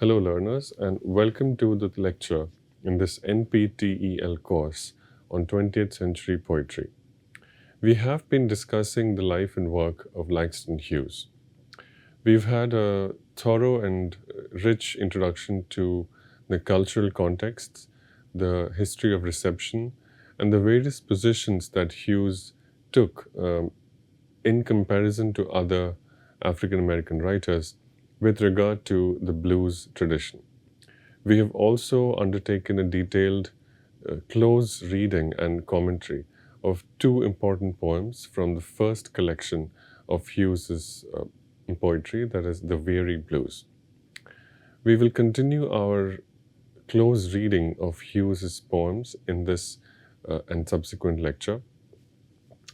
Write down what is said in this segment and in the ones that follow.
Hello, learners, and welcome to the lecture in this NPTEL course on 20th century poetry. We have been discussing the life and work of Langston Hughes. We've had a thorough and rich introduction to the cultural contexts, the history of reception, and the various positions that Hughes took in comparison to other African American writers with regard to the blues tradition. We have also undertaken a detailed, close reading and commentary of two important poems from the first collection of Hughes's poetry, that is the Weary Blues. We will continue our close reading of Hughes's poems in this and subsequent lecture,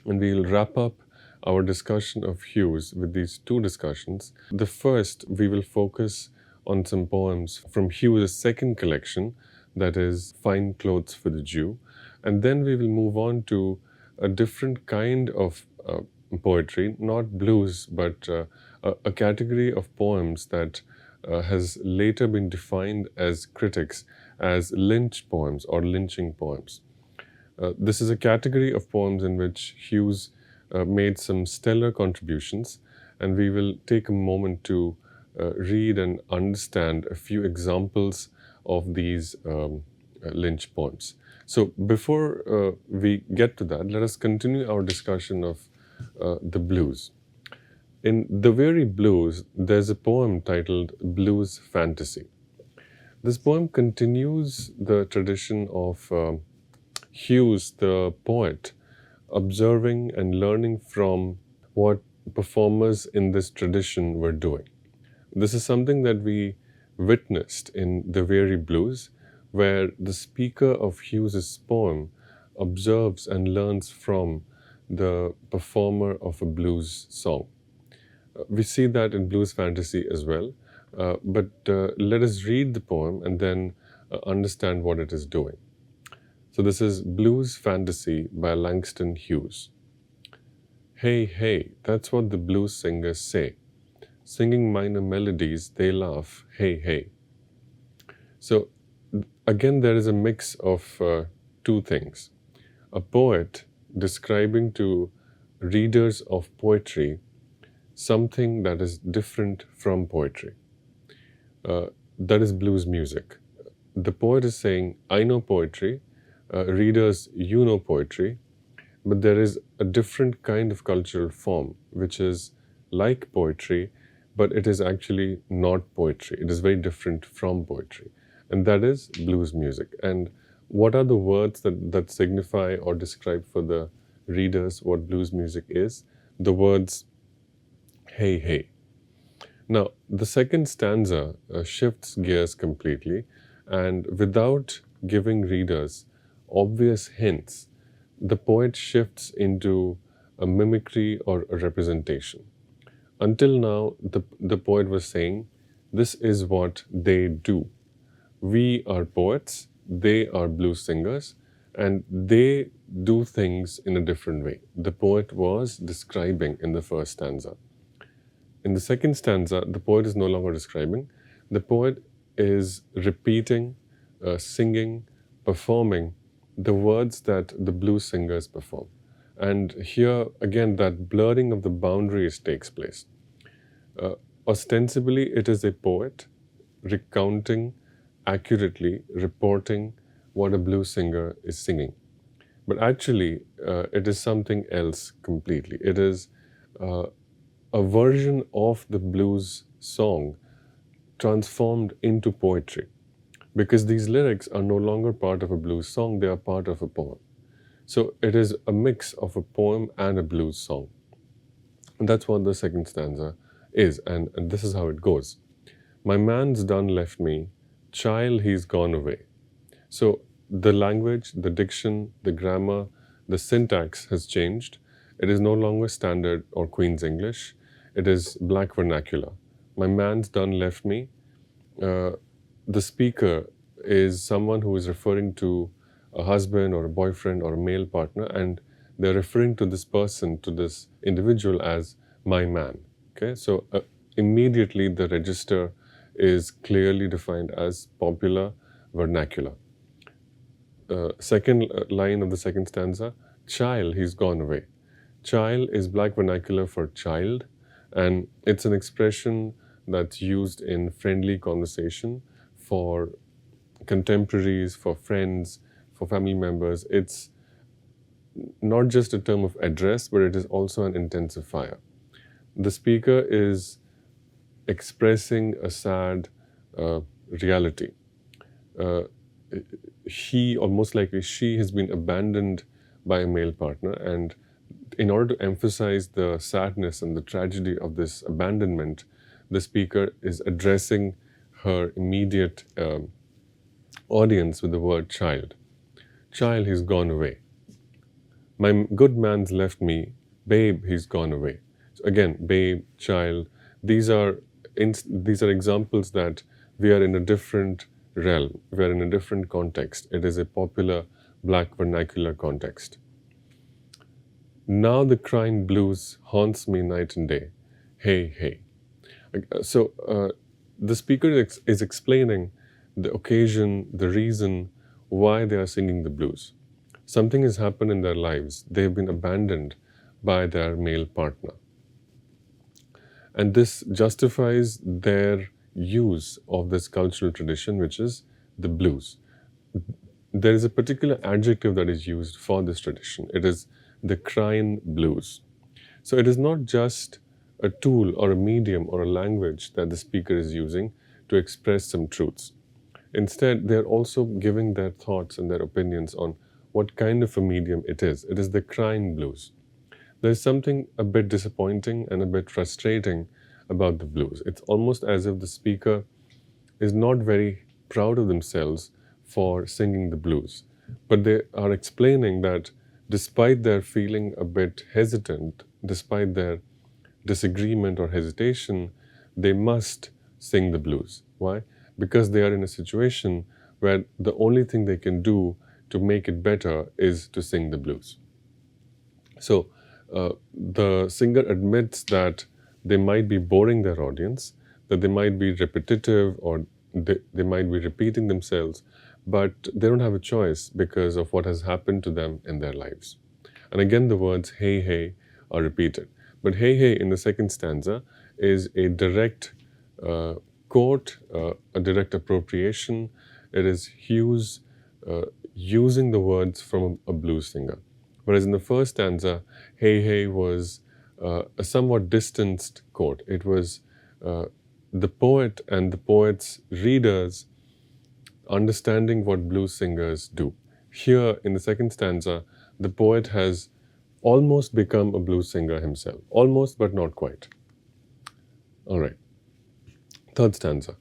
and we will wrap up our discussion of Hughes with these two discussions. The first, we will focus on some poems from Hughes' second collection, that is Fine Clothes for the Jew, and then we will move on to a different kind of poetry, not blues, but a category of poems that has later been defined as critics as lynch poems or lynching poems. This is a category of poems in which Hughes made some stellar contributions, and we will take a moment to read and understand a few examples of these lynch poems. So before we get to that, let us continue our discussion of the blues. In The Weary Blues, there's a poem titled Blues Fantasy. This poem continues the tradition of Hughes, the poet, observing and learning from what performers in this tradition were doing. This is something that we witnessed in The Weary Blues, where the speaker of Hughes's poem observes and learns from the performer of a blues song. We see that in Blues Fantasy as well, but let us read the poem and then understand what it is doing. So this is Blues Fantasy by Langston Hughes. Hey, hey, that's what the blues singers say. Singing minor melodies, they laugh, hey, hey. So again, there is a mix of two things. A poet describing to readers of poetry something that is different from poetry. That is blues music. The poet is saying, I know poetry, readers, you know poetry, but there is a different kind of cultural form which is like poetry, but it is actually not poetry. It is very different from poetry, and that is blues music. And what are the words that signify or describe for the readers what blues music is? The words, hey, hey. Now, the second stanza shifts gears completely, and without giving readers obvious hints, the poet shifts into a mimicry or a representation. Until now, the poet was saying, this is what they do. We are poets, they are blues singers, and they do things in a different way. The poet was describing in the first stanza. In the second stanza, the poet is no longer describing. The poet is repeating, singing, performing the words that the blues singers perform. And here, again, that blurring of the boundaries takes place. Ostensibly, it is a poet recounting, accurately reporting what a blues singer is singing. But actually, it is something else completely. It is a version of the blues song transformed into poetry, because these lyrics are no longer part of a blues song, they are part of a poem. So it is a mix of a poem and a blues song. And that's what the second stanza is, and this is how it goes. My man's done left me, child, he's gone away. So the language, the diction, the grammar, the syntax has changed. It is no longer standard or Queen's English. It is black vernacular. My man's done left me. The speaker is someone who is referring to a husband or a boyfriend or a male partner, and they're referring to this person, to this individual as my man. Okay, so immediately the register is clearly defined as popular vernacular. Second line of the second stanza, child, he's gone away. Child is black vernacular for child, and it's an expression that's used in friendly conversation for contemporaries, for friends, for family members. It's not just a term of address, but it is also an intensifier. The speaker is expressing a sad reality. Uh, he, or most likely she, has been abandoned by a male partner, and in order to emphasize the sadness and the tragedy of this abandonment, the speaker is addressing her immediate audience with the word child. Child, he's gone away. My good man's left me. Babe, he's gone away. So again, babe, child, these are these are examples that we are in a different realm. We are in a different context. It is a popular black vernacular context. Now the crying blues haunts me night and day. Hey, hey. So the speaker is explaining the occasion, the reason why they are singing the blues. Something has happened in their lives. They've been abandoned by their male partner. And this justifies their use of this cultural tradition, which is the blues. There is a particular adjective that is used for this tradition. It is the crying blues. So it is not just a tool or a medium or a language that the speaker is using to express some truths. Instead, they're also giving their thoughts and their opinions on what kind of a medium it is. It is the crying blues. There's something a bit disappointing and a bit frustrating about the blues. It's almost as if the speaker is not very proud of themselves for singing the blues. But they are explaining that despite their feeling a bit hesitant, despite their disagreement or hesitation, they must sing the blues. Why? Because they are in a situation where the only thing they can do to make it better is to sing the blues. So the singer admits that they might be boring their audience, that they might be repetitive, or they might be repeating themselves, but they don't have a choice because of what has happened to them in their lives. And again, the words hey, hey are repeated. But hey, hey in the second stanza is a direct quote, a direct appropriation. It is Hughes using the words from a blues singer. Whereas in the first stanza, hey, hey was a somewhat distanced quote. It was the poet and the poet's readers understanding what blues singers do. Here, in the second stanza, the poet has almost become a blues singer himself. Almost, but not quite. All right. Third stanza.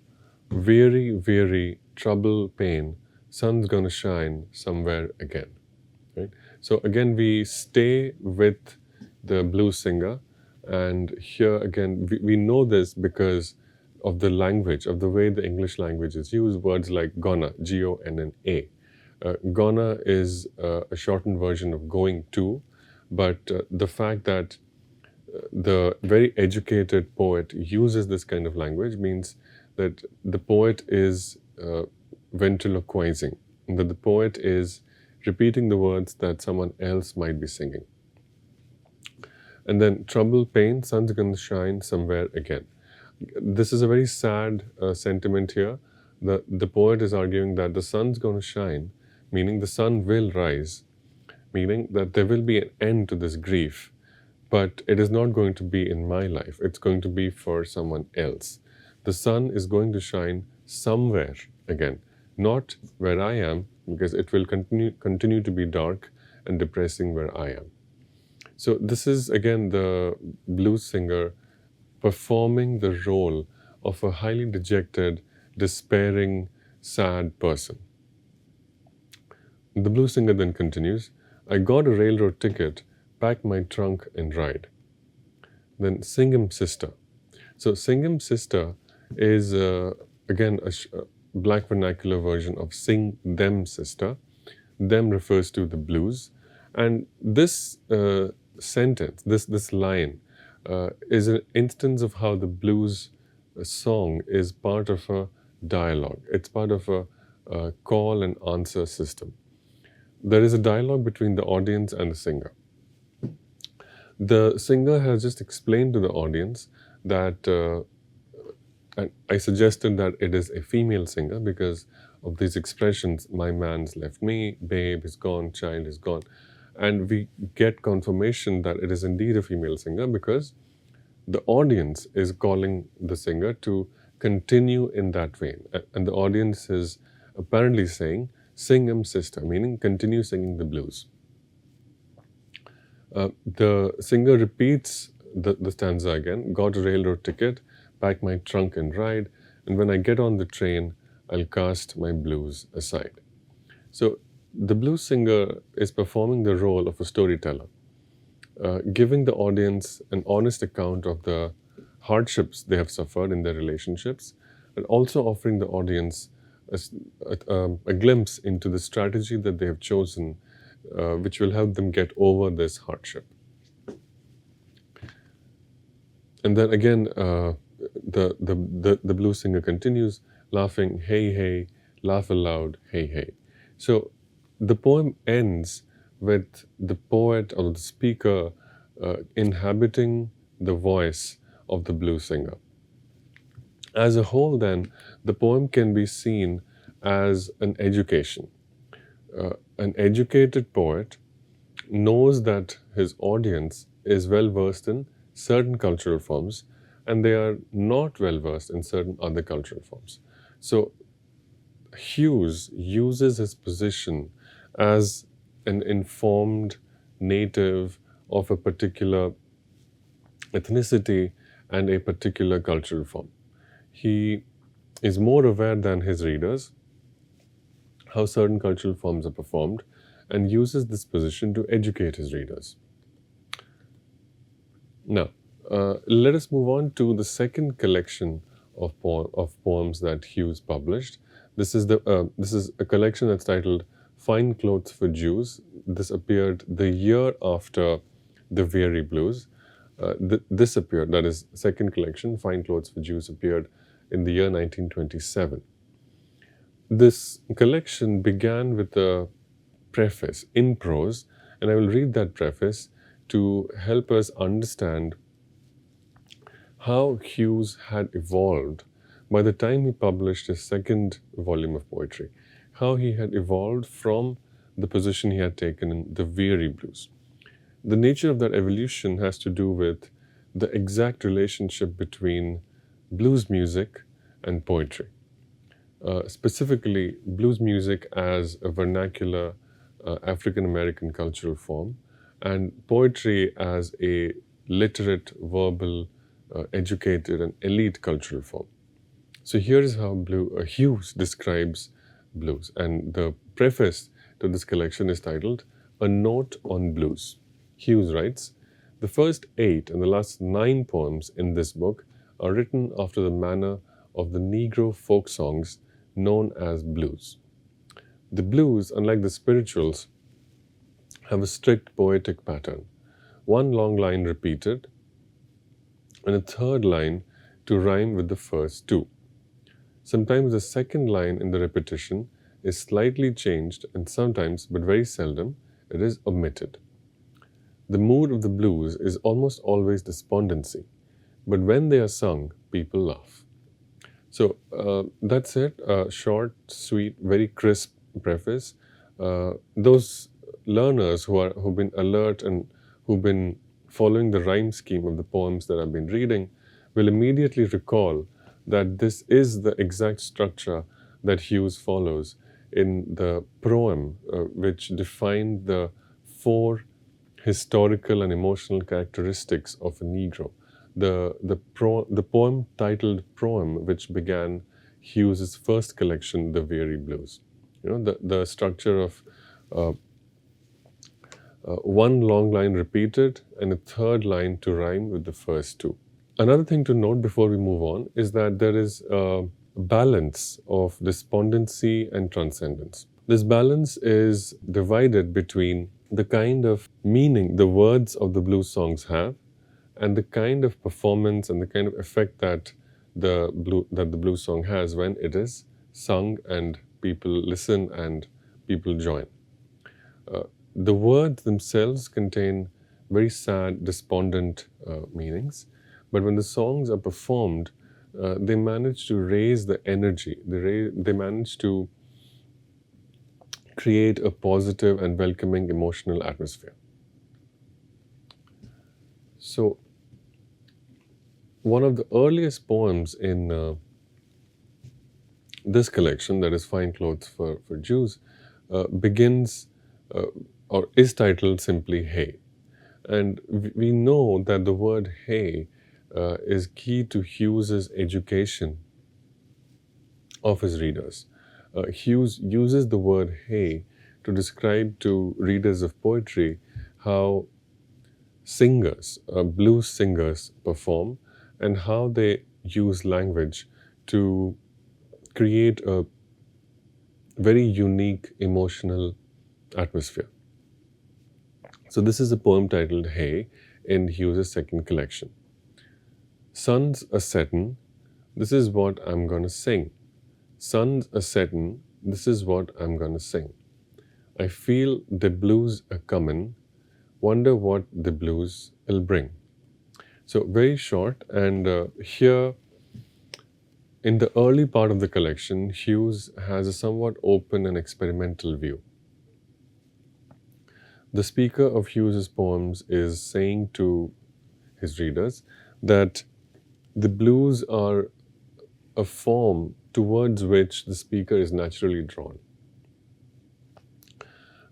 Weary, weary, trouble, pain, sun's gonna shine somewhere again. Right? So again, we stay with the blues singer, and here again, we know this because of the language, of the way the English language is used. Words like gonna, Gonna. Gonna is a shortened version of going to, but the fact that the very educated poet uses this kind of language means that the poet is ventriloquizing, that the poet is repeating the words that someone else might be singing. And then trouble, pain, sun's gonna shine somewhere again. This is a very sad sentiment here. The poet is arguing that the sun's gonna shine, meaning the sun will rise, meaning that there will be an end to this grief, but it is not going to be in my life. It's going to be for someone else. The sun is going to shine somewhere again, not where I am, because it will continue to be dark and depressing where I am. So this is again the blues singer performing the role of a highly dejected, despairing, sad person. The blues singer then continues, I got a railroad ticket, pack my trunk and ride. Then sing 'em sister. So sing 'em sister is again a black vernacular version of sing them sister. Them refers to the blues. And this sentence, this line, is an instance of how the blues song is part of a dialogue. It's part of a call and answer system. There is a dialogue between the audience and the singer. The singer has just explained to the audience that, and I suggested that it is a female singer because of these expressions, my man's left me, babe is gone, child is gone. And we get confirmation that it is indeed a female singer because the audience is calling the singer to continue in that vein. And the audience is apparently saying, sing 'em sister, meaning continue singing the blues. The singer repeats the stanza again, got a railroad ticket, pack my trunk and ride, and when I get on the train, I'll cast my blues aside. So the blues singer is performing the role of a storyteller, giving the audience an honest account of the hardships they have suffered in their relationships, and also offering the audience a glimpse into the strategy that they have chosen, which will help them get over this hardship. And then again, the blues singer continues, laughing, hey, hey, laugh aloud, hey, hey. So the poem ends with the poet or the speaker inhabiting the voice of the blues singer. As a whole, then, the poem can be seen as an education. An educated poet knows that his audience is well versed in certain cultural forms and they are not well versed in certain other cultural forms. So Hughes uses his position as an informed native of a particular ethnicity and a particular cultural form. He is more aware than his readers how certain cultural forms are performed and uses this position to educate his readers. Now, let us move on to the second collection of poems that Hughes published. This is a collection that's titled Fine Clothes for Jews. This appeared the year after the Weary Blues. This appeared, that is, second collection, Fine Clothes for Jews, appeared in the year 1927. This collection began with a preface in prose, and I will read that preface to help us understand how Hughes had evolved by the time he published his second volume of poetry, how he had evolved from the position he had taken in the Weary Blues. The nature of that evolution has to do with the exact relationship between blues music and poetry. Specifically, blues music as a vernacular African American cultural form, and poetry as a literate, verbal, educated, and elite cultural form. So here is how Hughes describes blues, and the preface to this collection is titled A Note on Blues. Hughes writes, the first 8 and the last 9 poems in this book are written after the manner of the Negro folk songs known as blues. The blues, unlike the spirituals, have a strict poetic pattern. One long line repeated, and a third line to rhyme with the first 2. Sometimes the second line in the repetition is slightly changed, and sometimes, but very seldom, it is omitted. The mood of the blues is almost always despondency, but when they are sung, people laugh. So that's it. Short, sweet, very crisp preface. Those learners who've been alert and who've been following the rhyme scheme of the poems that I've been reading will immediately recall that this is the exact structure that Hughes follows in the proem, which defined the 4 historical and emotional characteristics of a Negro. The poem titled Proem, which began Hughes's first collection, The Weary Blues. You know, the structure of one long line repeated and a third line to rhyme with the first 2. Another thing to note before we move on is that there is a balance of despondency and transcendence. This balance is divided between the kind of meaning the words of the blues songs have and the kind of performance and the kind of effect that the blues song has when it is sung and people listen and people join. Uh, the words themselves contain very sad, despondent meanings, but when the songs are performed, they manage to raise the energy. They manage to create a positive and welcoming emotional atmosphere. So, one of the earliest poems in this collection, that is Fine Clothes for Jews, begins uh, or is titled simply Hey. And we know that the word hey is key to Hughes's education of his readers. Hughes uses the word hey to describe to readers of poetry how singers, blues singers, perform and how they use language to create a very unique emotional atmosphere. So, this is a poem titled Hey in Hughes's second collection. Sun's a settin', this is what I'm gonna sing. Sun's a settin', this is what I'm gonna sing. I feel the blues a comin', wonder what the blues will bring. So, very short, and here in the early part of the collection, Hughes has a somewhat open and experimental view. The speaker of Hughes's poems is saying to his readers that the blues are a form towards which the speaker is naturally drawn.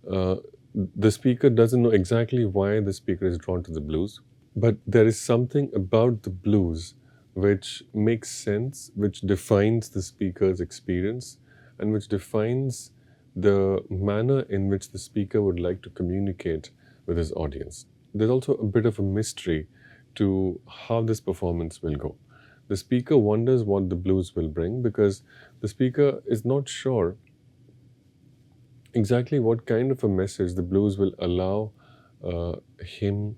Uh, the speaker doesn't know exactly why the speaker is drawn to the blues, but there is something about the blues which makes sense, which defines the speaker's experience, and which defines the manner in which the speaker would like to communicate with his audience. There's also a bit of a mystery to how this performance will go. The speaker wonders what the blues will bring because the speaker is not sure exactly what kind of a message the blues will allow him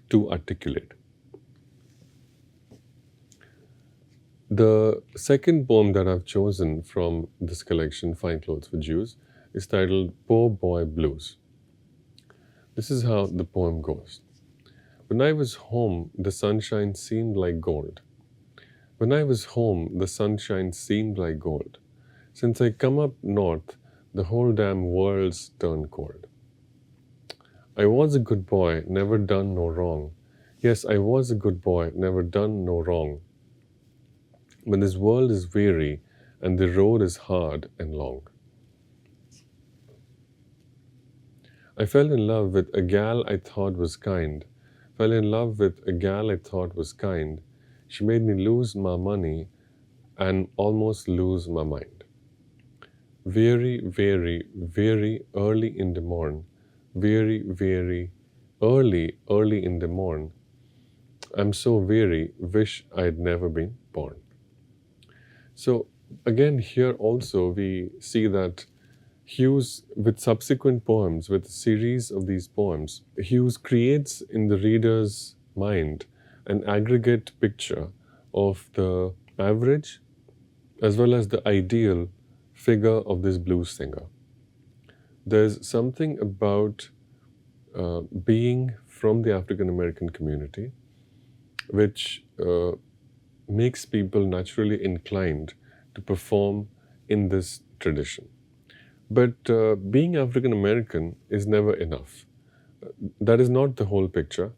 to articulate. The second poem that I've chosen from this collection, Fine Clothes for Jews, is titled Poor Boy Blues. This is how the poem goes. When I was home, the sunshine seemed like gold. When I was home, the sunshine seemed like gold. Since I come up north, the whole damn world's turned cold. I was a good boy, never done no wrong. Yes, I was a good boy, never done no wrong. But this world is weary, and the road is hard and long. I fell in love with a gal I thought was kind. Fell in love with a gal I thought was kind. She made me lose my money and almost lose my mind. Very, very, very early in the morn, very, very early in the morn, I'm so weary, wish I'd never been born. So again, here also we see that Hughes, with subsequent poems, with a series of these poems, Hughes creates in the reader's mind an aggregate picture of the average as well as the ideal figure of this blues singer. There's something about being from the African American community which makes people naturally inclined to perform in this tradition. But being African American is never enough. That is not the whole picture,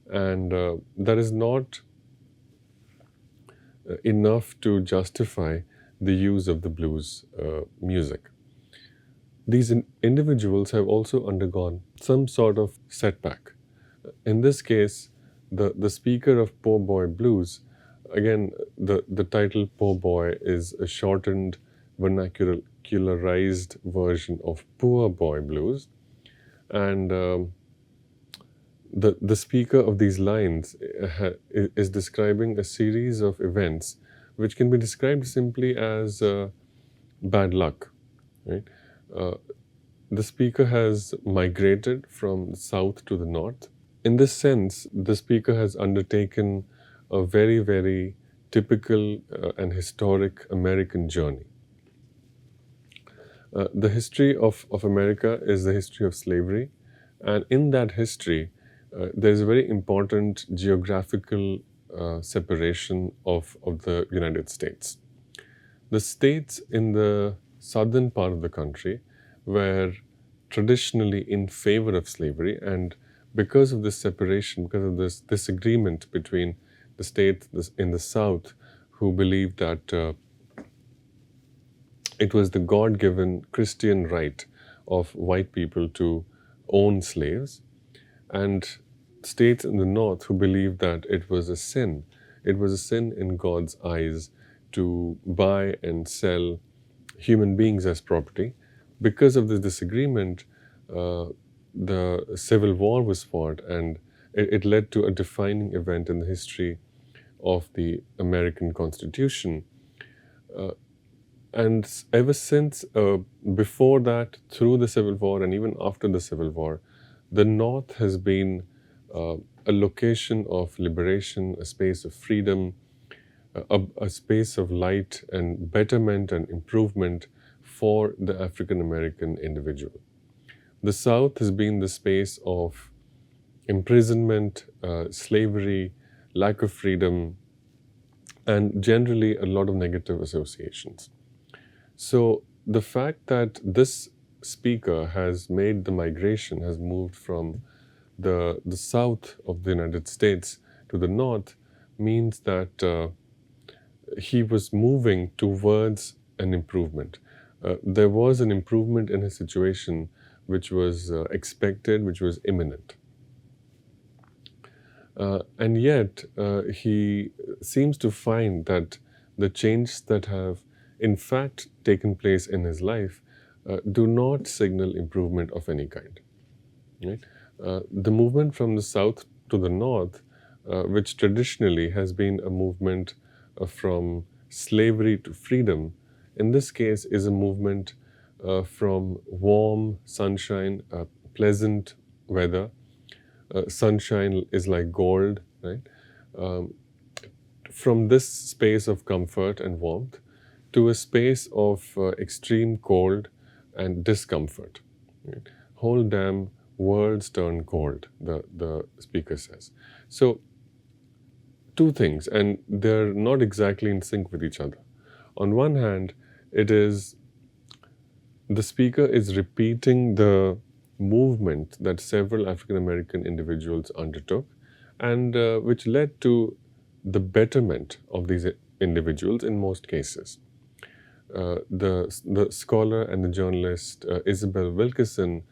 and that is not enough to justify the use of the blues music. These individuals have also undergone some sort of setback. In this case, the speaker of Poor Boy Blues, again, the title Poor Boy is a shortened vernacularized version of Poor Boy Blues. And the speaker of these lines is describing a series of events which can be described simply as bad luck, right? Uh, the speaker has migrated from the south to the north. In this sense, the speaker has undertaken a very, very typical and historic American journey. The history of America is the history of slavery, and in that history, there is a very important geographical separation of the United States. The states in the southern part of the country were traditionally in favor of slavery, and because of this separation, because of this disagreement between the states in the south who believed that it was the God given Christian right of white people to own slaves, and states in the north who believed that it was a sin. It was a sin in God's eyes to buy and sell human beings as property. Because of this disagreement, the Civil War was fought, and it led to a defining event in the history of the American Constitution. And ever since, before that, through the Civil War, and even after the Civil War, the North has been a location of liberation, a space of freedom, a space of light and betterment and improvement for the African American individual. The South has been the space of imprisonment, slavery, lack of freedom, and generally a lot of negative associations. So the fact that this speaker has made the migration, has moved from the south of the United States to the north, means that he was moving towards an improvement. There was an improvement in his situation which was expected, which was imminent. And yet, he seems to find that the changes that have in fact taken place in his life do not signal improvement of any kind. Right? The movement from the south to the north, which traditionally has been a movement from slavery to freedom, in this case is a movement from warm sunshine, pleasant weather. Sunshine is like gold, right? From this space of comfort and warmth to a space of extreme cold and discomfort. Right? Whole damn world's turned cold, the speaker says. So, two things, and they're not exactly in sync with each other. On one hand, it is the speaker is repeating the movement that several African American individuals undertook, and which led to the betterment of these individuals in most cases. The scholar and the journalist Isabel Wilkerson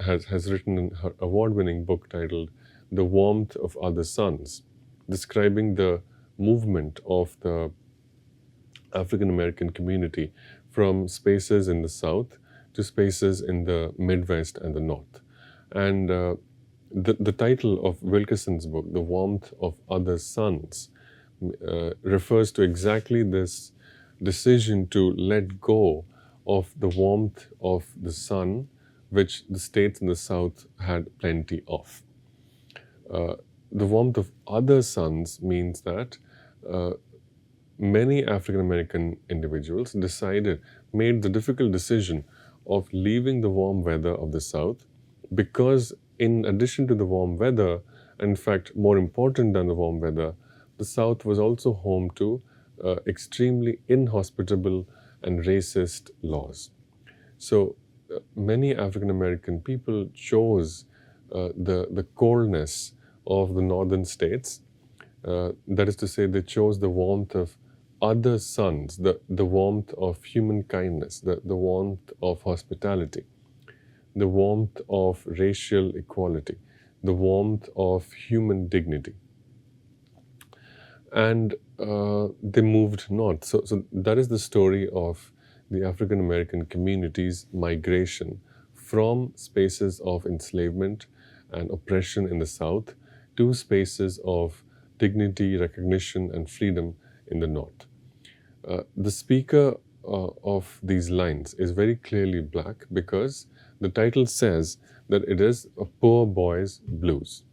has written her award-winning book titled "The Warmth of Other Suns," describing the movement of the African American community from spaces in the South to spaces in the Midwest and the North. And the title of Wilkerson's book, "The Warmth of Other Suns," refers to exactly this decision to let go of the warmth of the sun, which the states in the South had plenty of. The warmth of other suns means that many African American individuals made the difficult decision of leaving the warm weather of the South, because in addition to the warm weather, and in fact more important than the warm weather, the South was also home to extremely inhospitable and racist laws. So many African American people chose the coldness of the northern states. That is to say, they chose the warmth of other suns, the warmth of human kindness, the warmth of hospitality, the warmth of racial equality, the warmth of human dignity. And they moved north. So that is the story of the African American community's migration from spaces of enslavement and oppression in the South to spaces of dignity, recognition, and freedom in the North. The speaker of these lines is very clearly black, because the title says that it is a poor boy's blues.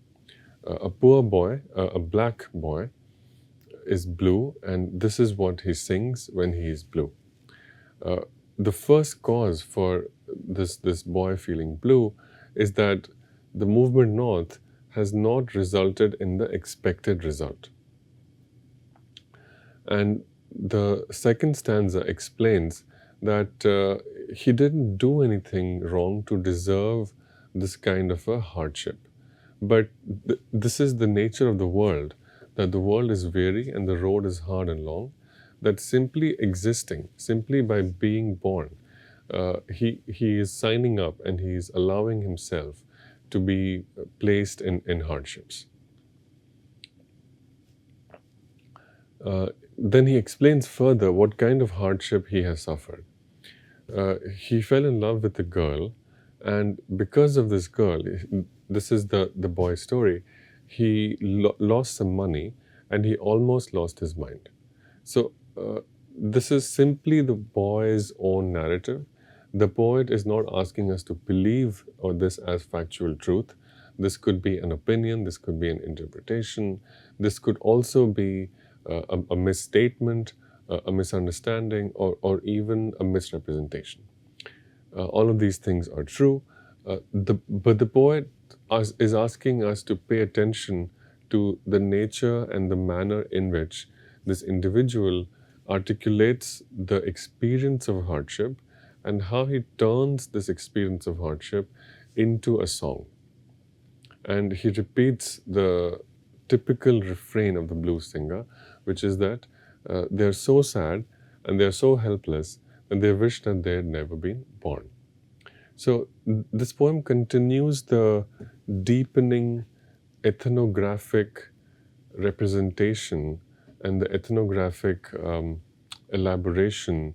A poor boy, a black boy, is blue, and this is what he sings when he is blue. Uh, the first cause for this boy feeling blue is that the movement north has not resulted in the expected result. And the second stanza explains that he didn't do anything wrong to deserve this kind of a hardship. But this is the nature of the world, that the world is weary and the road is hard and long, that simply existing, simply by being born, he is signing up and he is allowing himself to be placed in hardships. Then he explains further what kind of hardship he has suffered. He fell in love with a girl, and because of this girl, this is the boy's story, he lost some money and he almost lost his mind. So, this is simply the boy's own narrative. The poet is not asking us to believe this as factual truth. This could be an opinion, this could be an interpretation, this could also be a misstatement, a misunderstanding, or even a misrepresentation. All of these things are true, but the poet is asking us to pay attention to the nature and the manner in which this individual articulates the experience of hardship and how he turns this experience of hardship into a song. And he repeats the typical refrain of the blues singer, which is that they're so sad and they're so helpless and they wish that they had never been born. So this poem continues the deepening ethnographic representation and the ethnographic elaboration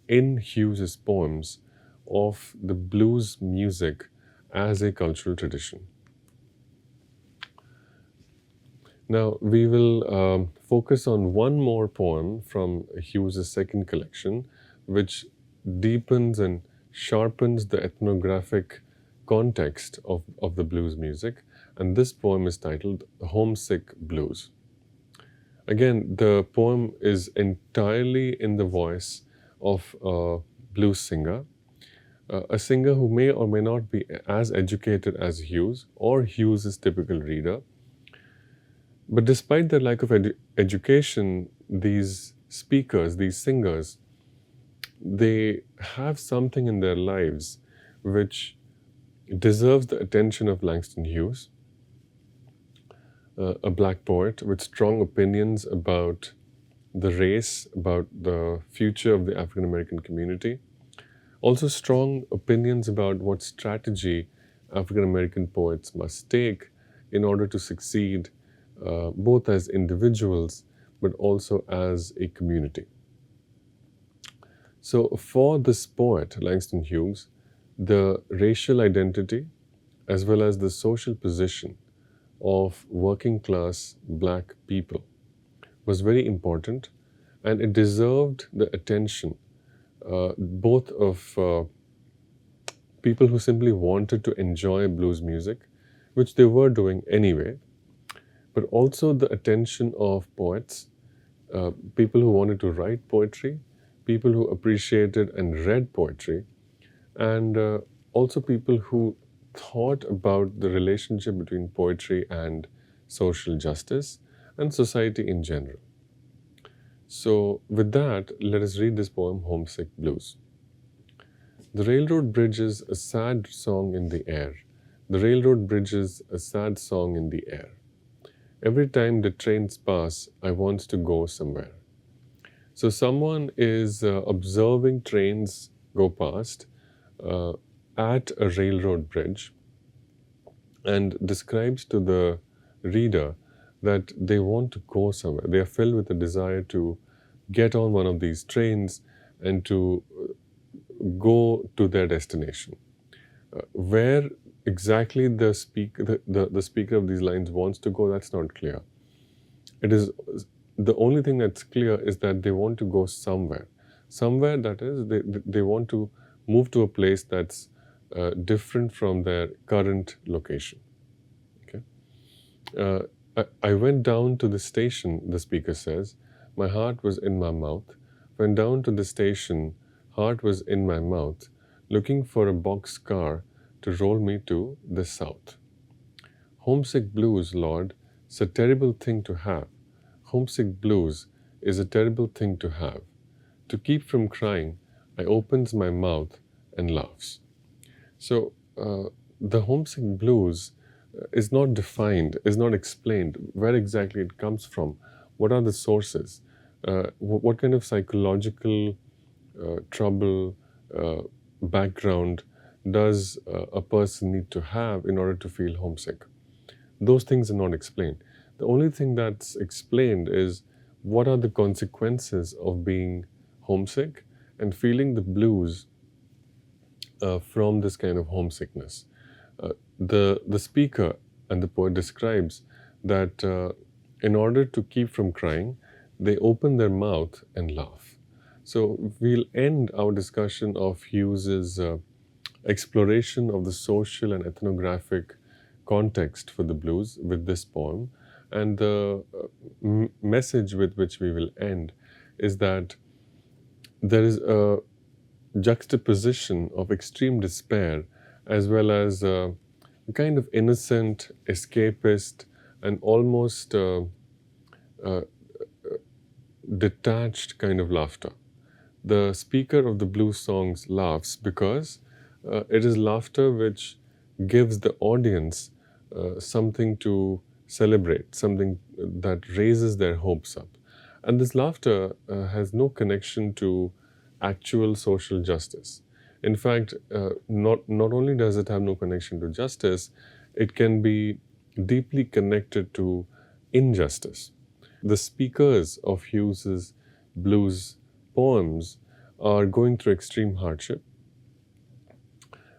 in Hughes's poems of the blues music as a cultural tradition. Now, we will focus on one more poem from Hughes's second collection, which deepens and sharpens the ethnographic context of the blues music. And this poem is titled Homesick Blues. Again, the poem is entirely in the voice of a blues singer, a singer who may or may not be as educated as Hughes or Hughes's typical reader. But despite their lack of education, these speakers, these singers, they have something in their lives which deserves the attention of Langston Hughes, a black poet with strong opinions about the race, about the future of the African American community. Also strong opinions about what strategy African American poets must take in order to succeed both as individuals but also as a community. So for this poet, Langston Hughes, the racial identity as well as the social position of working class black people was very important, and it deserved the attention both of people who simply wanted to enjoy blues music, which they were doing anyway, but also the attention of poets, people who wanted to write poetry, people who appreciated and read poetry, and also people who thought about the relationship between poetry and social justice and society in general. So with that, let us read this poem, Homesick Blues. The railroad bridge is a sad song in the air. The railroad bridge is a sad song in the air. Every time the trains pass, I want to go somewhere. So someone is observing trains go past at a railroad bridge and describes to the reader that they want to go somewhere. They are filled with a desire to get on one of these trains and to go to their destination. Where exactly the speaker of these lines wants to go, that's not clear. It is the only thing that's clear is that they want to go somewhere. Somewhere, that is, they want to move to a place that's different from their current location. Okay, I went down to the station, the speaker says. My heart was in my mouth. Went down to the station, heart was in my mouth, looking for a box car to roll me to the south. Homesick blues, Lord, is a terrible thing to have. Homesick blues is a terrible thing to have. To keep from crying, I opens my mouth and laughs. So the homesick blues is not defined, is not explained where exactly it comes from. What are the sources? What kind of psychological trouble, background does a person need to have in order to feel homesick? Those things are not explained. The only thing that's explained is what are the consequences of being homesick and feeling the blues from this kind of homesickness. The speaker and the poet describes that in order to keep from crying, they open their mouth and laugh. So we'll end our discussion of Hughes's exploration of the social and ethnographic context for the blues with this poem. And the message with which we will end is that there is a juxtaposition of extreme despair as well as a kind of innocent, escapist, and almost detached kind of laughter. The speaker of the blues songs laughs because it is laughter which gives the audience something to celebrate, something that raises their hopes up. And this laughter has no connection to actual social justice. In fact, not only does it have no connection to justice, it can be deeply connected to injustice. The speakers of Hughes's blues poems are going through extreme hardship,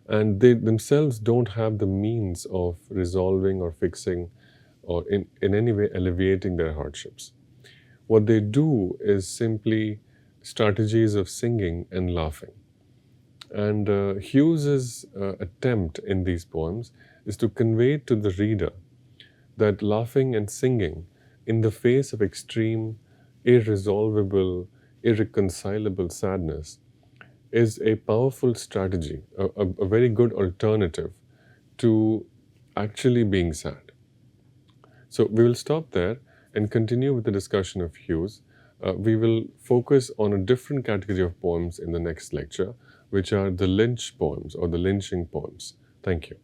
and they themselves don't have the means of resolving or fixing or in any way alleviating their hardships. What they do is simply strategies of singing and laughing. And Hughes's attempt in these poems is to convey to the reader that laughing and singing in the face of extreme, irresolvable, irreconcilable sadness is a powerful strategy, a very good alternative to actually being sad. So we will stop there and continue with the discussion of Hughes. We will focus on a different category of poems in the next lecture, which are the lynch poems or the lynching poems. Thank you.